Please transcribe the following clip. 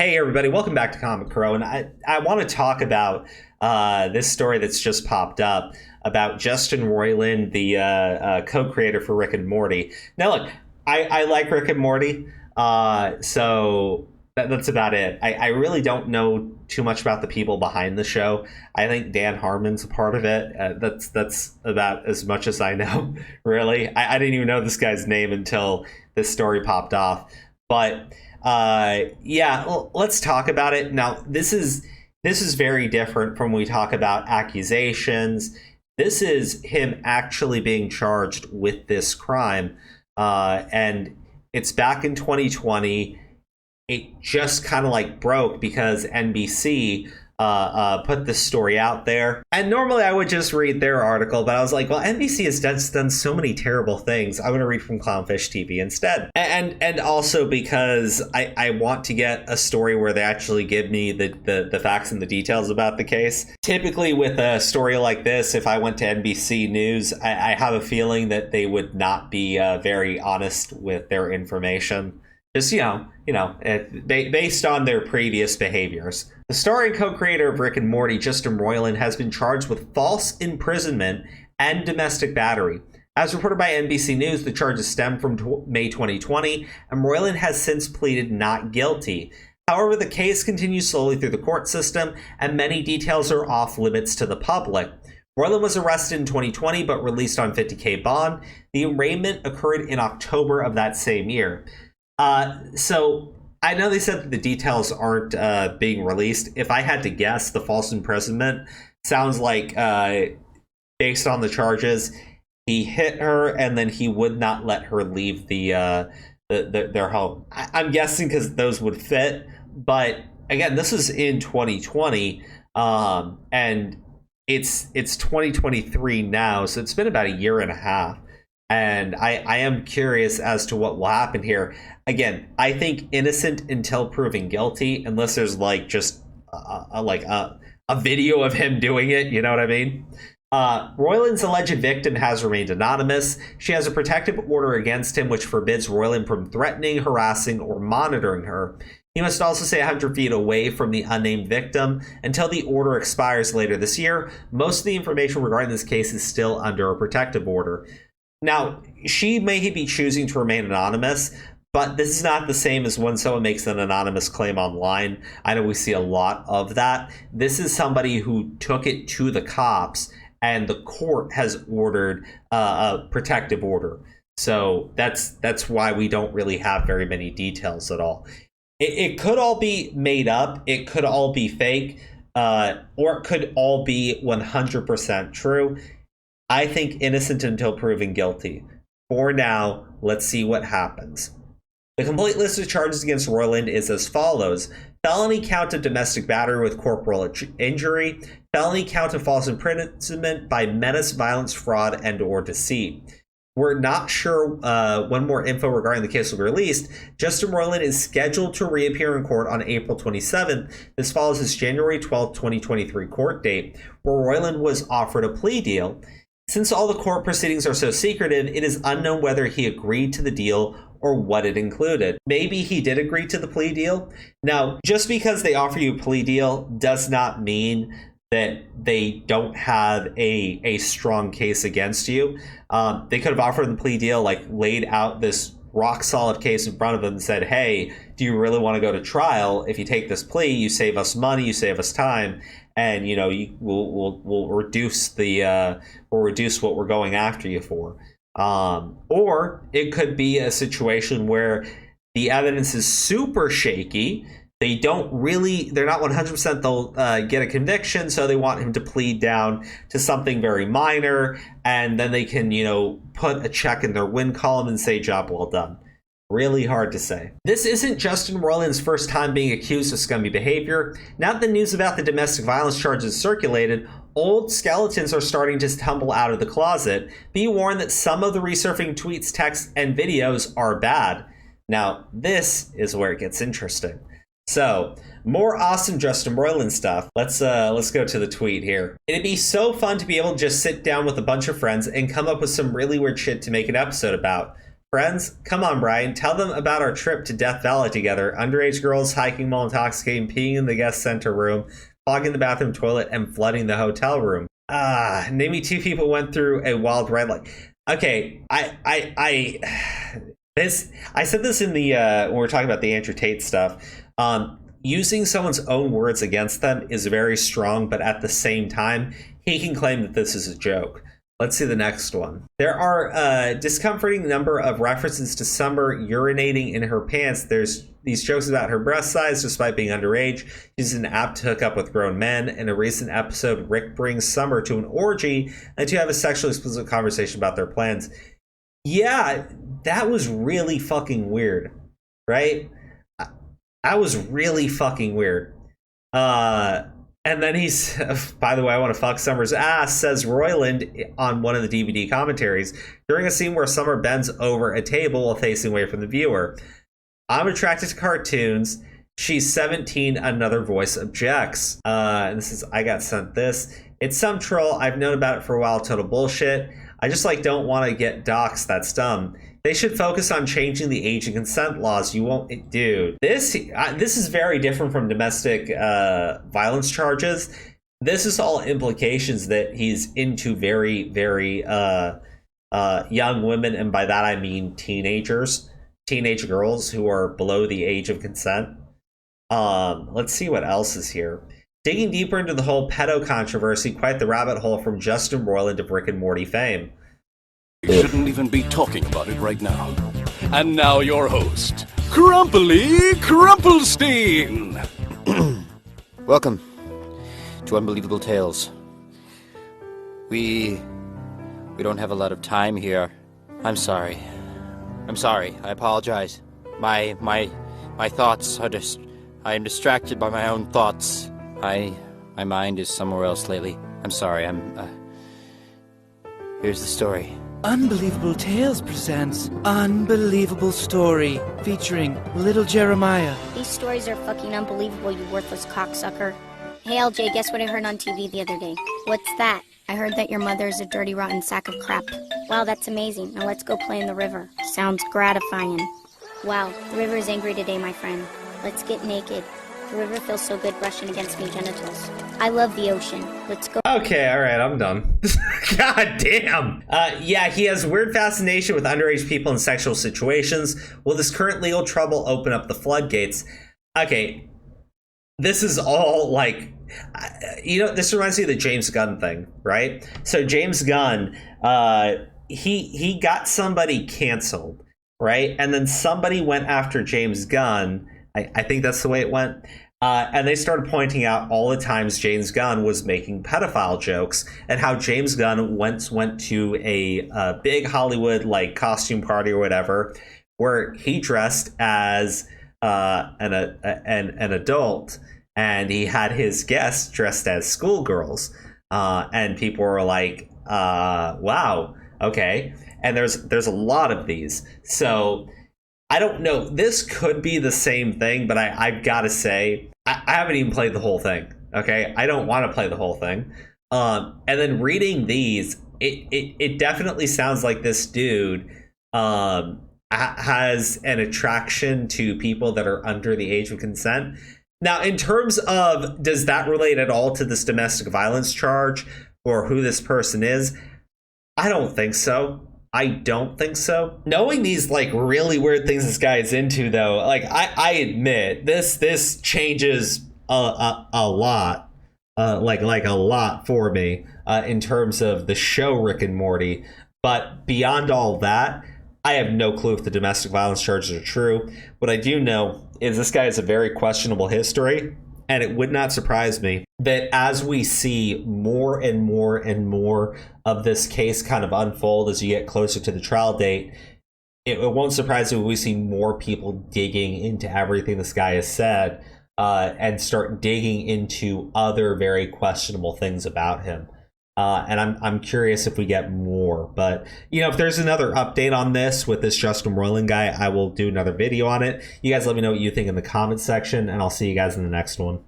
Hey everybody, welcome back to Comic Crow, and I want to talk about this story that's just popped up about Justin Roiland, the co-creator for Rick and Morty. Now look, I like Rick and Morty, so that's about it. I really don't know too much about the people behind the show. I think Dan Harmon's a part of it. That's about as much as I know, really. I didn't even know this guy's name until this story popped off, but let's talk about it. Now, this is very different from when we talk about accusations. This is him actually being charged with this crime. And it's back in 2020. It just kind of like broke because NBC put this story out there. And normally I would just read their article, but I was like, well, NBC has done so many terrible things. I'm going to read from Clownfish TV instead. And also because I want to get a story where they actually give me the facts and the details about the case. Typically with a story like this, if I went to NBC News, I have a feeling that they would not be very honest with their information. Just, based on their previous behaviors. The star and co-creator of Rick and Morty, Justin Roiland, has been charged with false imprisonment and domestic battery. As reported by NBC News, the charges stem from May 2020, and Roiland has since pleaded not guilty. However, the case continues slowly through the court system, and many details are off limits to the public. Roiland was arrested in 2020, but released on $50,000 bond. The arraignment occurred in October of that same year. So I know they said that the details aren't being released. If I had to guess, the false imprisonment sounds like, based on the charges, he hit her and then he would not let her leave their home. I'm guessing because those would fit. But again, this was in 2020, and it's 2023 now, so it's been about a year and a half. And I am curious as to what will happen here. Again, I think innocent until proven guilty, unless there's like just a video of him doing it. You know what I mean? Roiland's alleged victim has remained anonymous. She has a protective order against him, which forbids Roiland from threatening, harassing, or monitoring her. He must also stay 100 feet away from the unnamed victim until the order expires later this year. Most of the information regarding this case is still under a protective order. Now, she may be choosing to remain anonymous, but this is not the same as when someone makes an anonymous claim online. I know we see a lot of that. This is somebody who took it to the cops, and the court has ordered a protective order. So that's why we don't really have very many details at all. It could all be made up. It could all be fake, or it could all be 100% true. I think innocent until proven guilty. For now, let's see what happens. The complete list of charges against Roiland is as follows. Felony count of domestic battery with corporal injury. Felony count of false imprisonment by menace, violence, fraud, and or deceit. We're not sure when more info regarding the case will be released. Justin Roiland is scheduled to reappear in court on April 27th. This follows his January 12th, 2023 court date, where Roiland was offered a plea deal. Since all the court proceedings are so secretive, it is unknown whether he agreed to the deal or what it included. Maybe he did agree to the plea deal. Now, just because they offer you a plea deal does not mean that they don't have a strong case against you. They could have offered the plea deal, like laid out this rock solid case in front of them and said, hey, do you really want to go to trial? If you take this plea, you save us money, you save us time. And we'll reduce what we're going after you for, or it could be a situation where the evidence is super shaky. They're not 100% they'll get a conviction, so they want him to plead down to something very minor, and then they can put a check in their win column and say job well done. Really hard to say. This isn't Justin Roiland's first time being accused of scummy behavior. Now that the news about the domestic violence charges circulated, old skeletons are starting to tumble out of the closet. Be warned that some of the resurfacing tweets, texts, and videos are bad. Now, this is where it gets interesting. So, more awesome Justin Roiland stuff. Let's go to the tweet here. It'd be so fun to be able to just sit down with a bunch of friends and come up with some really weird shit to make an episode about. Friends? Come on, Brian. Tell them about our trip to Death Valley together. Underage girls hiking while intoxicating, peeing in the guest center room, clogging the bathroom toilet, and flooding the hotel room. Name me 2 people went through a wild ride like... Okay, I said this in the when we were talking about the Andrew Tate stuff. Using someone's own words against them is very strong, but at the same time, he can claim that this is a joke. Let's see the next one. There are a discomforting number of references to Summer urinating in her pants. There's these jokes about her breast size despite being underage. She's an apt to hook up with grown men. In a recent episode, Rick brings Summer to an orgy and to have a sexually explicit conversation about their plans. Yeah, that was really fucking weird, right? That was really fucking weird. And then he's, by the way, I want to fuck Summer's ass, says Roiland on one of the DVD commentaries during a scene where Summer bends over a table while facing away from the viewer. I'm attracted to cartoons. She's 17. Another voice objects. And this is, I got sent this. It's some troll. I've known about it for a while. Total bullshit. I just don't want to get doxxed. That's dumb. They should focus on changing the age and consent laws. You won't, dude. This is very different from domestic violence charges. This is all implications that he's into very, very young women, and by that I mean teenage girls who are below the age of consent. Let's see what else is here. Digging deeper into the whole pedo controversy, quite the rabbit hole from Justin Roiland of Rick and Morty fame. You shouldn't even be talking about it right now. And now your host, Crumply Crumplestein. Welcome to Unbelievable Tales. We don't have a lot of time here. I'm sorry. I apologize. My thoughts are just... I am distracted by my own thoughts. My mind is somewhere else lately. I'm sorry. Here's the story. Unbelievable Tales presents Unbelievable Story, featuring Little Jeremiah. These stories are fucking unbelievable, you worthless cocksucker. Hey LJ, guess what I heard on TV the other day? What's that? I heard that your mother is a dirty, rotten sack of crap. Wow, that's amazing. Now let's go play in the river. Sounds gratifying. Wow, the river is angry today, my friend. Let's get naked. The river feels so good brushing against my genitals. I love the ocean. Let's go. Okay, all right, I'm done. God damn. Yeah, he has weird fascination with underage people in sexual situations. Will this current legal trouble open up the floodgates? Okay, this is all this reminds me of the James Gunn thing, right? So James Gunn, he got somebody canceled, right? And then somebody went after James Gunn. I think that's the way it went. And they started pointing out all the times James Gunn was making pedophile jokes and how James Gunn once went to a big Hollywood costume party or whatever, where he dressed as an adult and he had his guests dressed as schoolgirls. And people were like, wow, okay. And there's a lot of these. So I don't know. This could be the same thing, but I've got to say, I haven't even played the whole thing. Okay, I don't want to play the whole thing. And then reading these, it definitely sounds like this dude has an attraction to people that are under the age of consent. Now, in terms of, does that relate at all to this domestic violence charge or who this person is? I don't think so. Knowing these really weird things this guy is into, though, I admit this changes a lot, a lot for me in terms of the show Rick and Morty. But beyond all that, I have no clue if the domestic violence charges are true. What I do know is this guy has a very questionable history. And it would not surprise me that as we see more and more and more of this case kind of unfold as you get closer to the trial date, it won't surprise me when we see more people digging into everything this guy has said and start digging into other very questionable things about him. And I'm curious if we get more. But, if there's another update on this with this Justin Roiland guy, I will do another video on it. You guys let me know what you think in the comment section, and I'll see you guys in the next one.